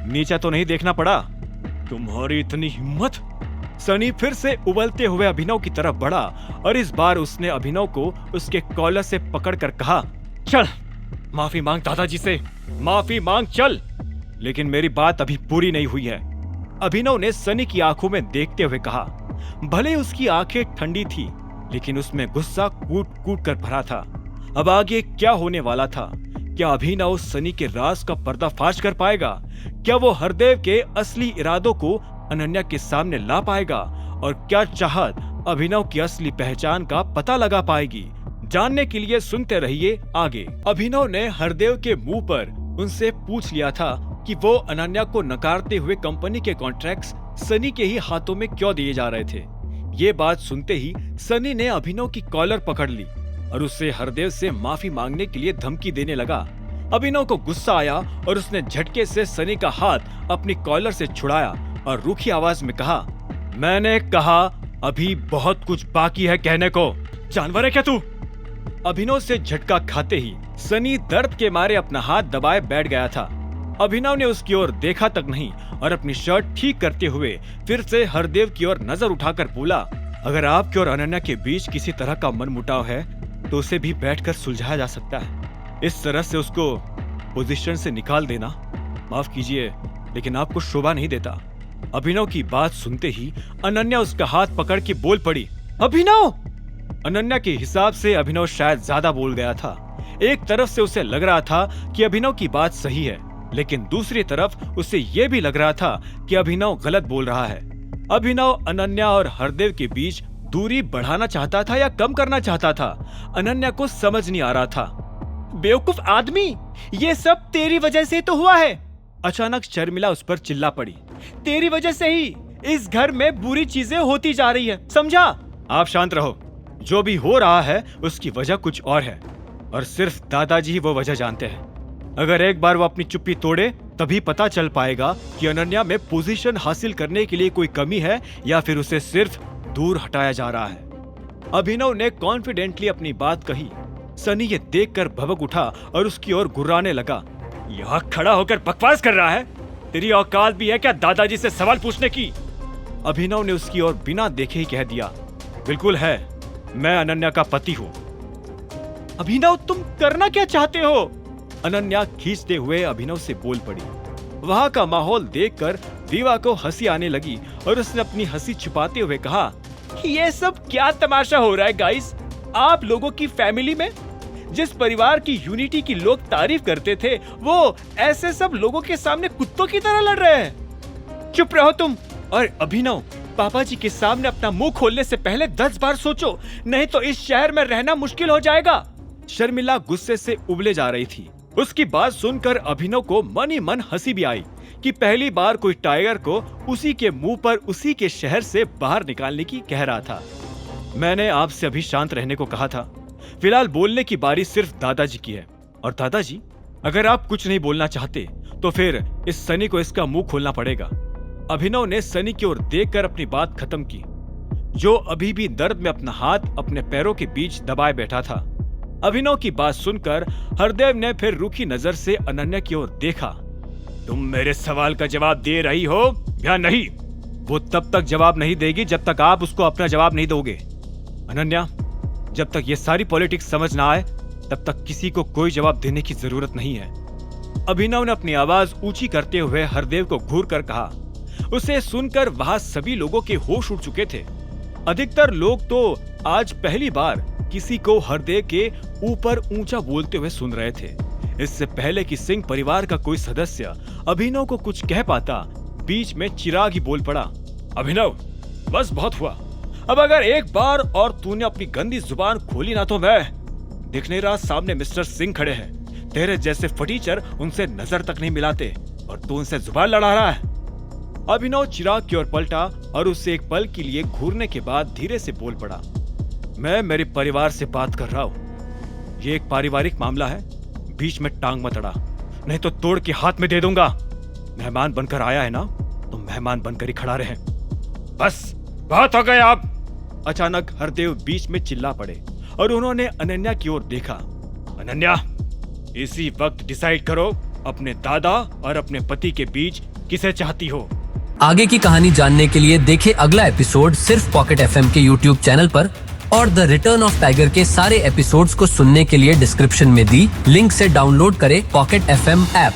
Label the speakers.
Speaker 1: नीचे तो नहीं देखना पड़ा? तुम्हारी इतनी हिम्मत? सनी फिर से उबलते हुए अभिनव की तरफ बढ़ा और इस बार उसने अभिनव को उसके कॉलर से पकड़कर कहा, चल माफी मांग दादाजी से, माफी मांग चल। लेकिन मेरी बात अभी पूरी नहीं हुई है, अभिनव ने सनी की आंखों में देखते हुए कहा। भले उसकी आंखें ठंडी थी, लेकिन उसमें गुस्सा कूट कूट कर भरा था। अब आगे क्या होने वाला था? क्या अभिनव सनी के राज का पर्दाफाश कर पाएगा? क्या वो हरदेव के असली इरादों को अनन्या के सामने ला पाएगा? और क्या चाहत अभिनव की असली पहचान का पता लगा पाएगी? जानने के लिए सुनते रहिए आगे। अभिनव ने हरदेव के मुंह पर उनसे पूछ लिया था कि वो अनन्या को नकारते हुए कंपनी के कॉन्ट्रैक्ट्स सनी के ही हाथों में क्यों दिए जा रहे थे। ये बात सुनते ही सनी ने अभिनव की कॉलर पकड़ ली और उससे हरदेव से माफी मांगने के लिए धमकी देने लगा। अभिनव को गुस्सा आया और उसने झटके से सनी का हाथ अपनी कॉलर से छुड़ाया और रूखी आवाज में कहा, मैंने कहा अभी बहुत कुछ बाकी है कहने को, जानवर है क्या तू? अभिनव से झटका खाते ही सनी दर्द के मारे अपना हाथ दबाए बैठ गया था। अभिनव ने उसकी ओर देखा तक नहीं और अपनी शर्ट ठीक करते हुए फिर से हरदेव की ओर नजर उठाकर बोला, अगर आपके और अनन्या के बीच किसी तरह का मनमुटाव है तो उसे भी बैठकर सुलझाया जा सकता है। इस तरह से उसको पोजीशन से निकाल देना, माफ कीजिए, लेकिन आपको शोभा नहीं देता। अभिनव की बात सुनते ही अनन्या उसका हाथ पकड़ के बोल पड़ी, अभिनव! अनन्या के हिसाब से अभिनव शायद ज्यादा बोल गया था। एक तरफ से उसे लग रहा था कि अभिनव की बात सही है, लेकिन दूसरी तरफ उसे यह भी लग रहा था कि अभिनव गलत बोल रहा है। अभिनव अनन्या और हरदेव के बीच दूरी बढ़ाना चाहता था या कम करना चाहता था, अनन्या को समझ नहीं आ रहा था।
Speaker 2: बेवकूफ आदमी, ये सब तेरी वजह से तो हुआ है।
Speaker 1: अचानक शर्मिला उस पर चिल्ला पड़ी,
Speaker 2: तेरी वजह से ही इस घर में बुरी चीजें होती जा रही है, समझा?
Speaker 1: आप शांत रहो, जो भी हो रहा है उसकी वजह कुछ और है और सिर्फ दादाजी ही वो वजह जानते हैं। अगर एक बार वो अपनी चुप्पी तोड़े तभी पता चल पाएगा कि अनन्या में पोजीशन हासिल करने के लिए कोई कमी है या फिर उसे सिर्फ दूर हटाया जा रहा है। अभिनव ने कॉन्फिडेंटली अपनी बात कही। सनी ये देखकर भभक उठा और उसकी ओर गुर्राने लगा, यहाँ खड़ा होकर बकवास कर रहा है? तेरी औकात भी है क्या दादाजी से सवाल पूछने की? अभिनव ने उसकी ओर बिना देखे ही कह दिया, बिल्कुल है, मैं अनन्या का पति हूँ।
Speaker 2: अभिनव, तुम करना क्या चाहते हो?
Speaker 1: अनन्या खींचते हुए अभिनव से बोल पड़ी। वहां का माहौल देखकर दीवा को हंसी आने लगी और उसने अपनी हंसी छुपाते हुए कहा,
Speaker 2: ये सब क्या तमाशा हो रहा है गाइस? आप लोगों की फैमिली में जिस परिवार की यूनिटी की लोग तारीफ करते थे, वो ऐसे सब लोगों के सामने कुत्तों की तरह लड़ रहे हैं। चुप रहो तुम।
Speaker 1: और अभिनव,
Speaker 2: पापा जी के सामने अपना मुंह खोलने से पहले 10 बार सोचो, नहीं तो इस शहर में रहना मुश्किल हो जाएगा।
Speaker 1: शर्मिला गुस्से से उबले जा रही थी। उसकी बात सुनकर अभिनव को मन ही मन हंसी भी आई कि पहली बार कोई टाइगर को उसी के मुंह पर उसी के शहर से बाहर निकालने की कह रहा था। मैंने आपसे अभी शांत रहने को कहा था, फिलहाल बोलने की बारी सिर्फ दादाजी की है। और दादाजी, अगर आप कुछ नहीं बोलना चाहते तो फिर इस सनी को इसका मुंह खोलना पड़ेगा। अभिनव ने सनी की ओर देखकर अपनी बात खत्म की, जो अभी भी दर्द में अपना हाथ अपने पैरों के बीच दबाए बैठा था। अभिनव की बात सुनकर हरदेव ने फिर रूखी नजर से अनन्या की ओर देखा। तुम मेरे सवाल का जवाब दे रही हो या नहीं? वो तब तक जवाब नहीं देगी जब तक आप उसको अपना जवाब नहीं दोगे। अनन्या, जब तक ये सारी पॉलिटिक्स समझ ना आए तब तक किसी को कोई जवाब देने की जरूरत नहीं है। अभिनव ने अपनी आवाज ऊंची करते हुए हरदेव को घूर कर कहा। उसे सुनकर वहां सभी लोगों के होश उड़ चुके थे। अधिकतर लोग तो आज पहली बार किसी को हरदेव के ऊपर ऊंचा बोलते हुए सुन रहे थे। इससे पहले कि सिंह परिवार का कोई सदस्य अभिनव को कुछ कह पाता, बीच में चिराग ही बोल पड़ा। अभिनव, बस बहुत हुआ। अब अगर एक बार और तूने अपनी गंदी जुबान खोली ना तो मैं दिख नहीं रहा, सामने मिस्टर सिंह खड़े हैं। तेरे जैसे फटीचर उनसे नजर तक नहीं मिलाते और तू उनसे जुबान लड़ा रहा है। अभिनव चिराग की ओर पलटा और उससे एक पल के लिए घूरने के बाद धीरे से बोल पड़ा, मैं मेरे परिवार से बात कर रहा हूँ। ये एक पारिवारिक मामला है, बीच में टांग मत अड़ा, नहीं तो तोड़ के हाथ में दे दूंगा। मेहमान बनकर आया है ना, तो मेहमान बनकर ही खड़ा रहे। बस बहुत हो गया आप। अचानक हरदेव बीच में चिल्ला पड़े और उन्होंने अनन्या की ओर देखा। अनन्या, इसी वक्त डिसाइड करो अपने दादा और अपने पति के बीच किसे चाहती हो?
Speaker 3: आगे की कहानी जानने के लिए देखें अगला एपिसोड सिर्फ पॉकेट एफएम के यूट्यूब चैनल पर, और द रिटर्न ऑफ टाइगर के सारे एपिसोड्स को सुनने के लिए डिस्क्रिप्शन में दी लिंक से डाउनलोड करें पॉकेट एफएम ऐप।